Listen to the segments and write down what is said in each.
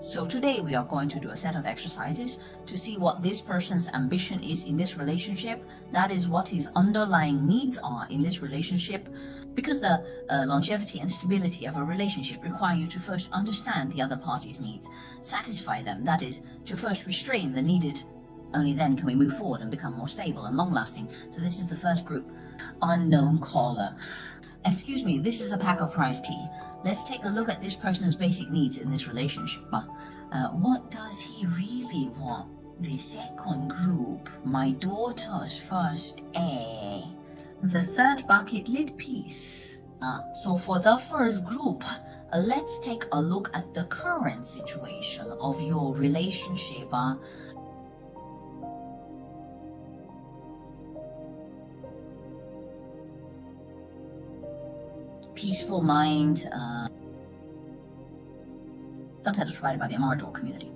So today we are going to do a set of exercises to see what this person's ambition is in this relationship. That is what his underlying needs are in this relationship. Because the longevity and stability of a relationship require you to first understand the other party's needs, satisfy them, that is, to first restrain the needed. Only then can we move forward and become more stable and long-lasting. So this is the first group. Unknown caller. Excuse me, this is a pack of prize tea. Let's take a look at this person's basic needs in this relationship. What does he really want? The second group, my daughter's first A. The third bucket lid piece. So for the first group, let's take a look at the current situation of your relationship. Peaceful mind. Subtitles provided by the Marginal community.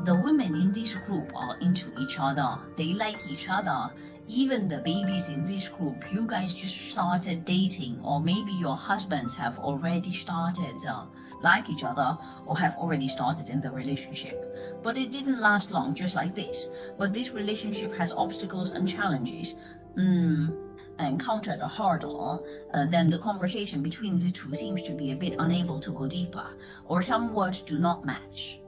The women in this group are into each other. They like each other. Even the babies in this group, you guys just started dating, or maybe your husbands have already started like each other, or have already started in the relationship. But it didn't last long, just like this. But this relationship has obstacles and challenges. Encountered a hurdle, then the conversation between the two seems to be a bit unable to go deeper, or some words do not match.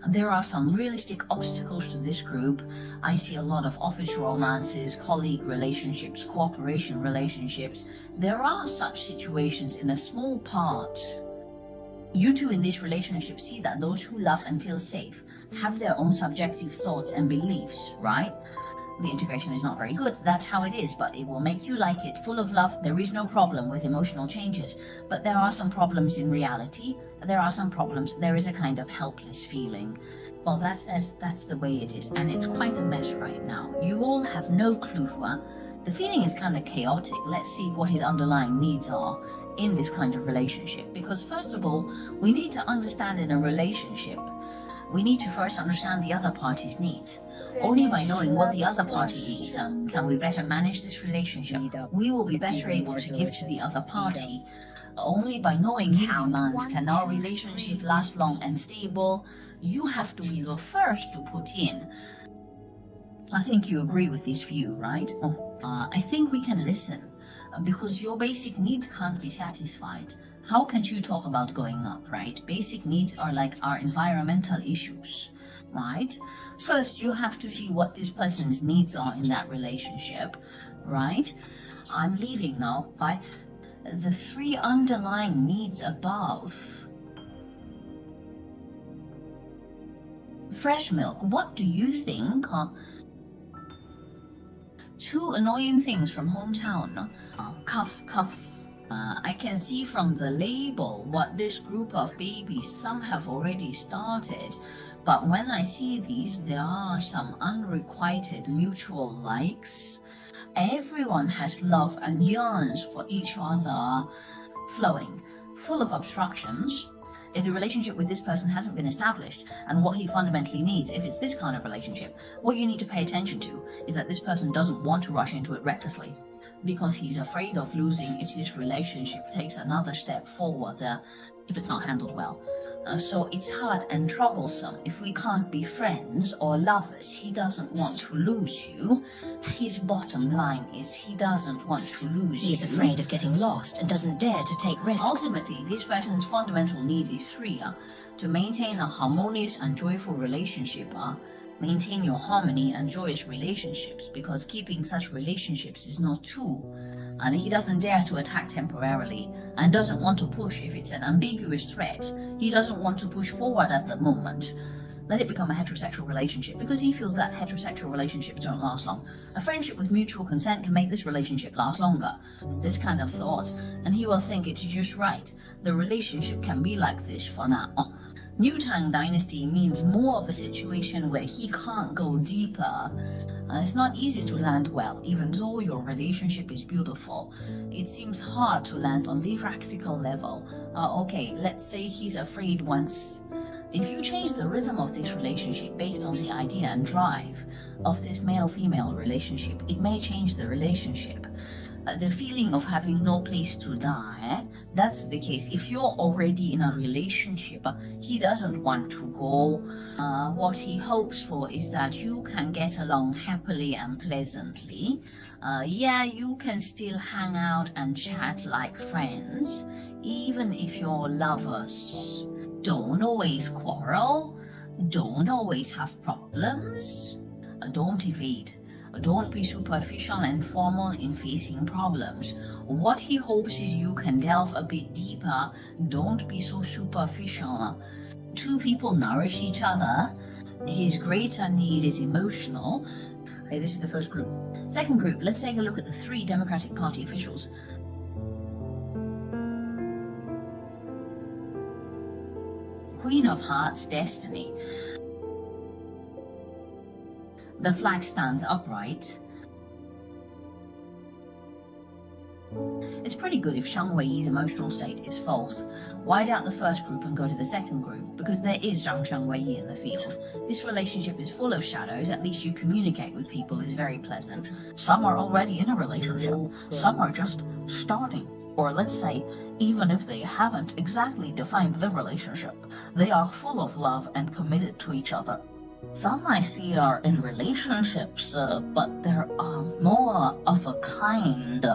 There are some realistic obstacles to this group. I see a lot of office romances, colleague relationships, cooperation relationships. There are such situations in a small part. You two in this relationship see that those who love and feel safe have their own subjective thoughts and beliefs, right? The integration is not very good, that's how it is, but it will make you like it. Full of love, there is no problem with emotional changes. But there are some problems in reality, there are some problems, there is a kind of helpless feeling. Well, that's the way it is, and it's quite a mess right now. You all have no clue. The feeling is kind of chaotic. Let's see what his underlying needs are in this kind of relationship. Because first of all, we need to understand in a relationship, we need to first understand the other party's needs. Only by knowing what the other party needs can we better manage this relationship. We will be better able to give to the other party. Only by knowing his demands can our relationship last long and stable. You have to be the first to put in. I think you agree with this view, right? I think we can listen, because your basic needs can't be satisfied. How can you talk about going up, right? Basic needs are like our environmental issues, right? First, you have to see what this person's needs are in that relationship, right? I'm leaving now. By the three underlying needs above. Fresh milk, what do you think? Two annoying things from hometown. Cuff. I can see from the label what this group of babies, some have already started. But when I see these, there are some unrequited mutual likes. Everyone has love and yearns for each other. Flowing, full of obstructions. If the relationship with this person hasn't been established, and what he fundamentally needs, if it's this kind of relationship, what you need to pay attention to is that this person doesn't want to rush into it recklessly, because he's afraid of losing if this relationship takes another step forward, if it's not handled well. So it's hard and troublesome. If we can't be friends or lovers, he doesn't want to lose you. His bottom line is he doesn't want to lose you. He is afraid of getting lost and doesn't dare to take risks. Ultimately, this person's fundamental need is three. To maintain a harmonious and joyful relationship. Maintain your harmony and joyous relationships, because keeping such relationships is not two. And he doesn't dare to attack temporarily, and doesn't want to push if it's an ambiguous threat. He doesn't want to push forward at the moment. Let it become a heterosexual relationship, because he feels that heterosexual relationships don't last long. A friendship with mutual consent can make this relationship last longer. This kind of thought, and he will think it's just right. The relationship can be like this for now. New Tang Dynasty means more of a situation where he can't go deeper. It's not easy to land well, even though your relationship is beautiful. It seems hard to land on the practical level. Okay, let's say he's afraid once. If you change the rhythm of this relationship based on the idea and drive of this male-female relationship, it may change the relationship. the feeling of having no place to die, that's the case. If you're already in a relationship, he doesn't want to go. What he hopes for is that you can get along happily and pleasantly. Yeah, you can still hang out and chat like friends, even if you're lovers. Don't always quarrel. Don't always have problems. Don't evade. Don't be superficial and formal in facing problems. What he hopes is you can delve a bit deeper. Don't be so superficial. Two people nourish each other. His greater need is emotional. Okay, this is the first group. Second group, let's take a look at the 3 Democratic Party officials. Queen of Hearts, Destiny. The flag stands upright. It's pretty good if Zhang Weiyi's emotional state is false. Wide out the first group and go to the second group, because there is Zhang Weiyi in the field. This relationship is full of shadows. At least you communicate with people is very pleasant. Some are already in a relationship. Some are just starting. Or let's say, even if they haven't exactly defined the relationship, they are full of love and committed to each other. Some I see are in relationships, but there are more of a kind.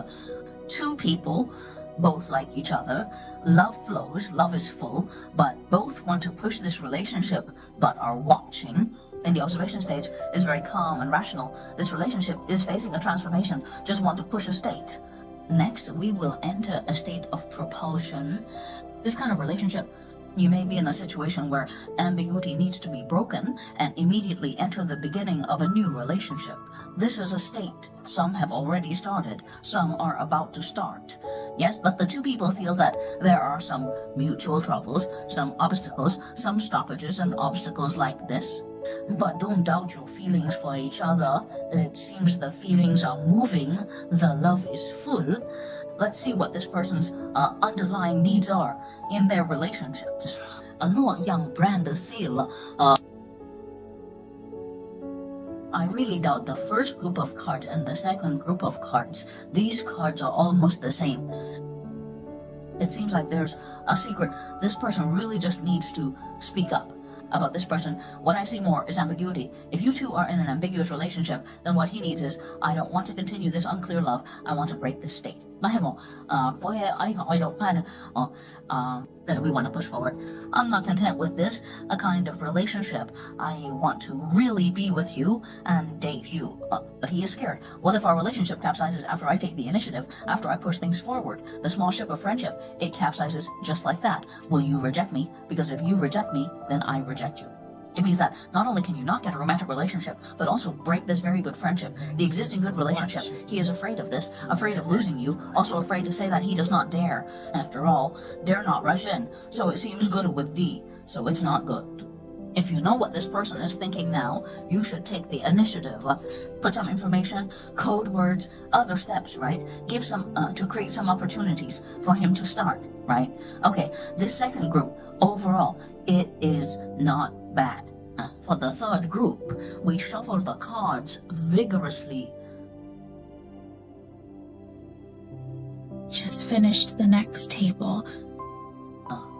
Two people, both like each other, love flows, love is full, but both want to push this relationship, but are watching. In the observation stage, is very calm and rational. This relationship is facing a transformation, just want to push a state. Next, we will enter a state of propulsion. This kind of relationship, you may be in a situation where ambiguity needs to be broken and immediately enter the beginning of a new relationship. This is a state. Some have already started. Some are about to start. Yes, but the two people feel that there are some mutual troubles, some obstacles, some stoppages and obstacles like this. But don't doubt your feelings for each other. It seems the feelings are moving. The love is full. Let's see what this person's underlying needs are in their relationships. 诺样 brand seal. I really doubt the first group of cards and the second group of cards. These cards are almost the same. It seems like there's a secret. This person really just needs to speak up about this person. What I see more is ambiguity. If you two are in an ambiguous relationship, then what he needs is, I don't want to continue this unclear love. I want to break this state. That we want to push forward. I'm not content with this, a kind of relationship. I want to really be with you and date you. But he is scared. What if our relationship capsizes after I take the initiative, after I push things forward? The small ship of friendship, it capsizes just like that. Will you reject me? Because if you reject me, then I reject you. It means that not only can you not get a romantic relationship, but also break this very good friendship, the existing good relationship. He is afraid of this, afraid of losing you, also afraid to say that he does not dare. After all, dare not rush in, so it seems good with D, so it's not good. If you know what this person is thinking now, you should take the initiative. Put some information, code words, other steps, right? Give some, to create some opportunities for him to start, right? Okay, this second group, overall, it is not bad. For the third group, we shuffle the cards vigorously. Just finished the next table.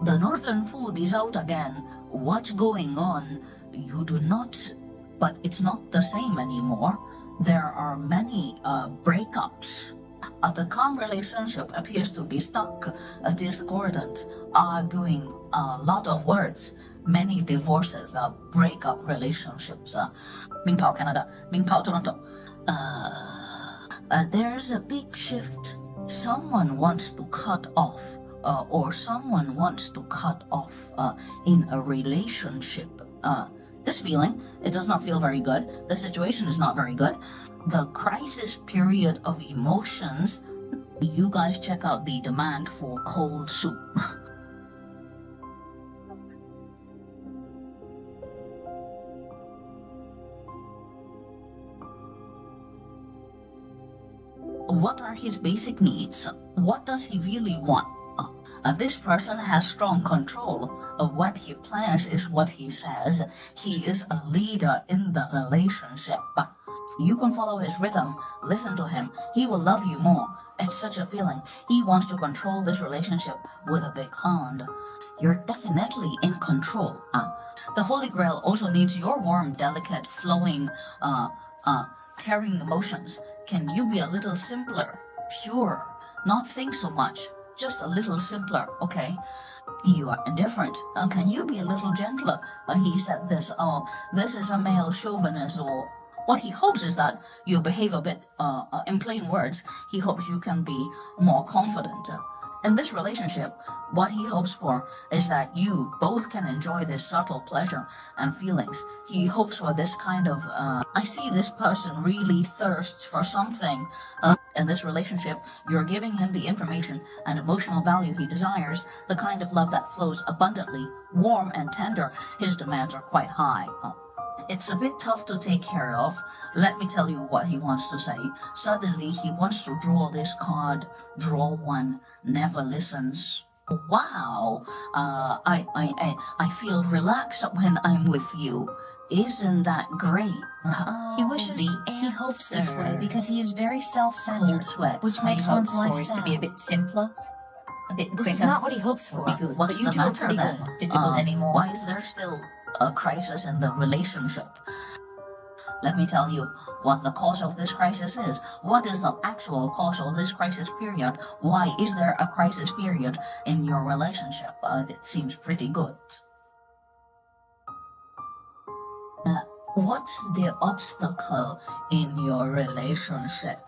The northern food is out again. What's going on? You do not, but it's not the same anymore. There are many breakups. The calm relationship appears to be stuck, discordant, arguing a lot of words. Many divorces, breakup relationships. 明跑 Canada, 明跑 Toronto. There's a big shift. Someone wants to cut off, or someone wants to cut off in a relationship. This feeling, it does not feel very good. The situation is not very good. The crisis period of emotions. You guys check out the demand for cold soup. What are his basic needs? What does he really want? This person has strong control of what he plans is what he says. He is a leader in the relationship. You can follow his rhythm, listen to him. He will love you more. It's such a feeling. He wants to control this relationship with a big hand. You're definitely in control. The Holy Grail also needs your warm, delicate, flowing, carrying emotions. Can you be a little simpler, pure, not think so much, just a little simpler, okay? You are indifferent. Can you be a little gentler? He said this. Oh, this is a male chauvinist, or what he hopes is that you behave a bit, in plain words, he hopes you can be more confident. In this relationship, what he hopes for is that you both can enjoy this subtle pleasure and feelings. He hopes for this kind of, I see this person really thirsts for something. In this relationship, you're giving him the information and emotional value he desires, the kind of love that flows abundantly, warm and tender. His demands are quite high. It's a bit tough to take care of. Let me tell you what he wants to say. Suddenly, he wants to draw this card. Draw one. Never listens. Wow. I feel relaxed when I'm with you. Isn't that great? He hopes this way because he is very self-centered, Cold sweat. which makes one's life For it sad. to be a bit simpler, a bit quicker. This is not what he hopes for. would be good. What's But you the two are matter pretty then? good. Difficult anymore. Why is there still a crisis in the relationship? Let me tell you what the cause of this crisis is. What is the actual cause of this crisis period? Why is there a crisis period in your relationship? It seems pretty good. What's the obstacle in your relationship?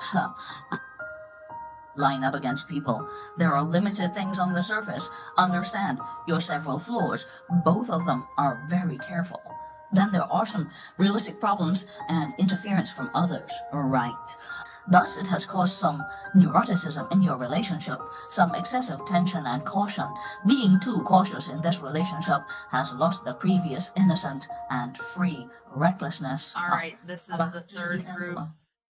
Line up against people. There are limited things on the surface. Understand your several flaws. Both of them are very careful. Then there are some realistic problems and interference from others. Right. Thus, it has caused some neuroticism in your relationship, some excessive tension and caution. Being too cautious in this relationship has lost the previous innocent and free recklessness. All right, this is the third group.